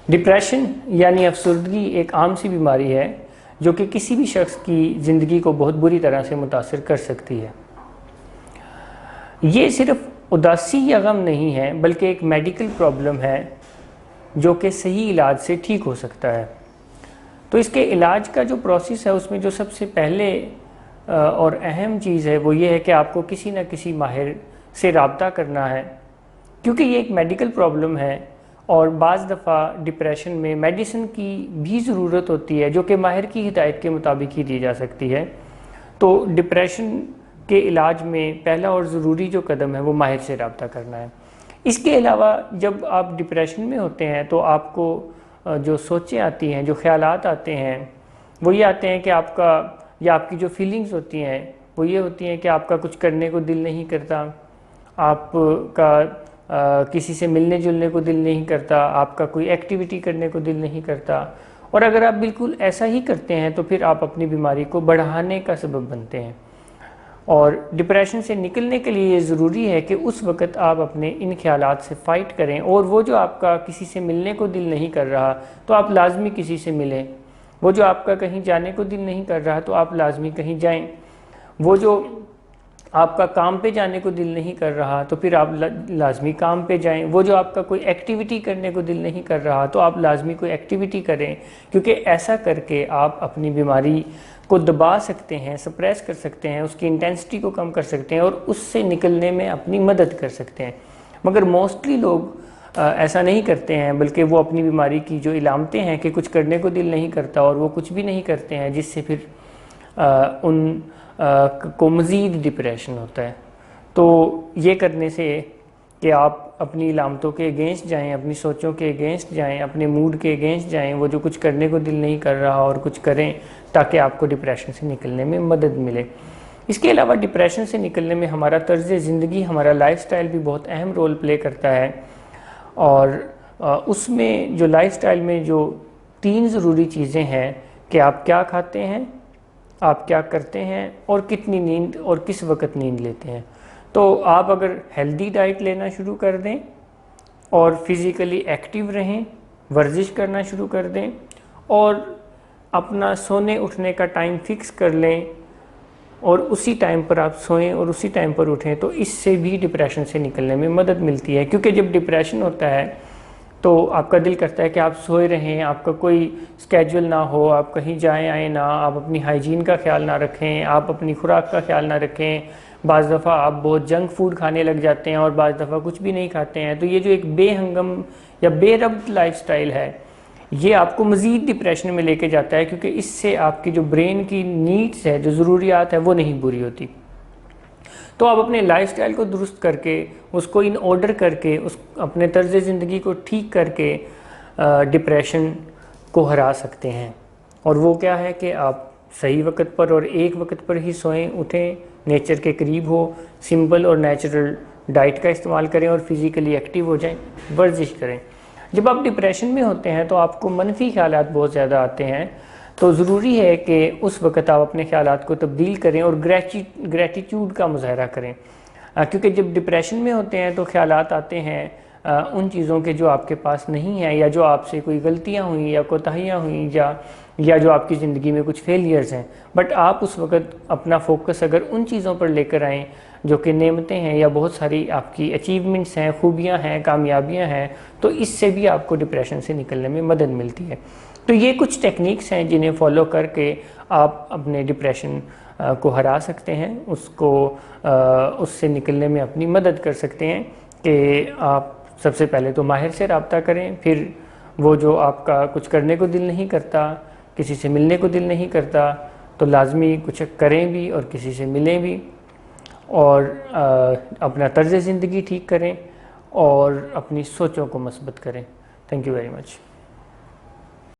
Depression یعنی افسردگی ایک عام سی بیماری ہے جو کہ کسی بھی شخص کی زندگی کو بہت بری طرح سے متاثر کر سکتی ہے۔ یہ صرف اداسی یا غم نہیں ہے بلکہ ایک میڈیکل پرابلم ہے جو کہ صحیح علاج سے ٹھیک ہو سکتا ہے۔ تو اس کے علاج کا جو پروسیس ہے اس میں جو سب سے پہلے اور اہم چیز ہے وہ یہ ہے کہ آپ کو کسی نہ کسی ماہر سے رابطہ کرنا ہے، کیونکہ یہ ایک میڈیکل پرابلم ہے اور بعض دفعہ ڈپریشن میں میڈیسن کی بھی ضرورت ہوتی ہے جو کہ ماہر کی ہدایت کے مطابق ہی دی جا سکتی ہے۔ تو ڈپریشن کے علاج میں پہلا اور ضروری جو قدم ہے وہ ماہر سے رابطہ کرنا ہے۔ اس کے علاوہ جب آپ ڈپریشن میں ہوتے ہیں تو آپ کو جو سوچیں آتی ہیں، جو خیالات آتے ہیں وہ یہ آتے ہیں کہ آپ کا یا آپ کی جو فیلنگز ہوتی ہیں وہ یہ ہوتی ہیں کہ آپ کا کچھ کرنے کو دل نہیں کرتا، آپ کا کسی سے ملنے جلنے کو دل نہیں کرتا، آپ کا کوئی ایکٹیویٹی کرنے کو دل نہیں کرتا، اور اگر آپ بالکل ایسا ہی کرتے ہیں تو پھر آپ اپنی بیماری کو بڑھانے کا سبب بنتے ہیں۔ اور ڈپریشن سے نکلنے کے لیے یہ ضروری ہے کہ اس وقت آپ اپنے ان خیالات سے فائٹ کریں، اور وہ جو آپ کا کسی سے ملنے کو دل نہیں کر رہا تو آپ لازمی کسی سے ملیں، وہ جو آپ کا کہیں جانے کو دل نہیں کر رہا تو آپ لازمی کہیں جائیں، وہ جو آپ کا کام پہ جانے کو دل نہیں کر رہا تو پھر آپ لازمی کام پہ جائیں، وہ جو آپ کا کوئی ایکٹیویٹی کرنے کو دل نہیں کر رہا تو آپ لازمی کوئی ایکٹیویٹی کریں، کیونکہ ایسا کر کے آپ اپنی بیماری کو دبا سکتے ہیں، سپریس کر سکتے ہیں، اس کی انٹینسٹی کو کم کر سکتے ہیں اور اس سے نکلنے میں اپنی مدد کر سکتے ہیں۔ مگر موسٹلی لوگ ایسا نہیں کرتے ہیں، بلکہ وہ اپنی بیماری کی جو علامتیں ہیں کہ کچھ کرنے کو دل نہیں کرتا اور وہ کچھ بھی نہیں کرتے ہیں، جس سے پھر ان کو مزید ڈپریشن ہوتا ہے۔ تو یہ کرنے سے کہ آپ اپنی علامتوں کے اگینسٹ جائیں، اپنی سوچوں کے اگینسٹ جائیں، اپنے موڈ کے اگینسٹ جائیں، وہ جو کچھ کرنے کو دل نہیں کر رہا اور کچھ کریں تاکہ آپ کو ڈپریشن سے نکلنے میں مدد ملے۔ اس کے علاوہ ڈپریشن سے نکلنے میں ہمارا طرز زندگی، ہمارا لائف سٹائل بھی بہت اہم رول پلے کرتا ہے، اور اس میں جو لائف سٹائل میں جو 3 ضروری چیزیں ہیں کہ آپ کیا کھاتے ہیں، آپ کیا کرتے ہیں اور کتنی نیند اور کس وقت نیند لیتے ہیں۔ تو آپ اگر ہیلدی ڈائٹ لینا شروع کر دیں اور فزیکلی ایکٹیو رہیں، ورزش کرنا شروع کر دیں اور اپنا سونے اٹھنے کا ٹائم فکس کر لیں اور اسی ٹائم پر آپ سوئیں اور اسی ٹائم پر اٹھیں، تو اس سے بھی ڈپریشن سے نکلنے میں مدد ملتی ہے۔ کیونکہ جب ڈپریشن ہوتا ہے تو آپ کا دل کرتا ہے کہ آپ سوئے رہیں، آپ کا کوئی سکیجول نہ ہو، آپ کہیں جائیں آئیں نہ، آپ اپنی ہائیجین کا خیال نہ رکھیں، آپ اپنی خوراک کا خیال نہ رکھیں، بعض دفعہ آپ بہت جنک فوڈ کھانے لگ جاتے ہیں اور بعض دفعہ کچھ بھی نہیں کھاتے ہیں۔ تو یہ جو ایک بے ہنگم یا بے ربط لائف سٹائل ہے یہ آپ کو مزید ڈپریشن میں لے کے جاتا ہے، کیونکہ اس سے آپ کی جو برین کی نیڈز ہے، جو ضروریات ہے، وہ نہیں پوری ہوتی۔ تو آپ اپنے لائف سٹائل کو درست کر کے، اس کو ان آرڈر کر کے، اپنے طرز زندگی کو ٹھیک کر کے ڈپریشن کو ہرا سکتے ہیں۔ اور وہ کیا ہے کہ آپ صحیح وقت پر اور ایک وقت پر ہی سوئیں، اٹھیں، نیچر کے قریب ہو، سمپل اور نیچرل ڈائٹ کا استعمال کریں اور فزیکلی ایکٹیو ہو جائیں، ورزش کریں۔ جب آپ ڈپریشن میں ہوتے ہیں تو آپ کو منفی خیالات بہت زیادہ آتے ہیں، تو ضروری ہے کہ اس وقت آپ اپنے خیالات کو تبدیل کریں اور گریٹیٹیوڈ کا مظاہرہ کریں، کیونکہ جب ڈپریشن میں ہوتے ہیں تو خیالات آتے ہیں ان چیزوں کے جو آپ کے پاس نہیں ہیں، یا جو آپ سے کوئی غلطیاں ہوئیں یا کوتاہیاں ہوئیں یا جو آپ کی زندگی میں کچھ فیلیئرز ہیں، بٹ آپ اس وقت اپنا فوکس اگر ان چیزوں پر لے کر آئیں جو کہ نعمتیں ہیں یا بہت ساری آپ کی اچیومنٹس ہیں، خوبیاں ہیں، کامیابیاں ہیں، تو اس سے بھی آپ کو ڈپریشن سے نکلنے میں مدد ملتی ہے۔ تو یہ کچھ ٹیکنیکس ہیں جنہیں فالو کر کے آپ اپنے ڈپریشن کو ہرا سکتے ہیں، اس سے نکلنے میں اپنی مدد کر سکتے ہیں کہ آپ سب سے پہلے تو ماہر سے رابطہ کریں، پھر وہ جو آپ کا کچھ کرنے کو دل نہیں کرتا، کسی سے ملنے کو دل نہیں کرتا، تو لازمی کچھ کریں بھی اور کسی سے ملیں بھی، اور اپنا طرز زندگی ٹھیک کریں اور اپنی سوچوں کو مثبت کریں۔ Thank you very much.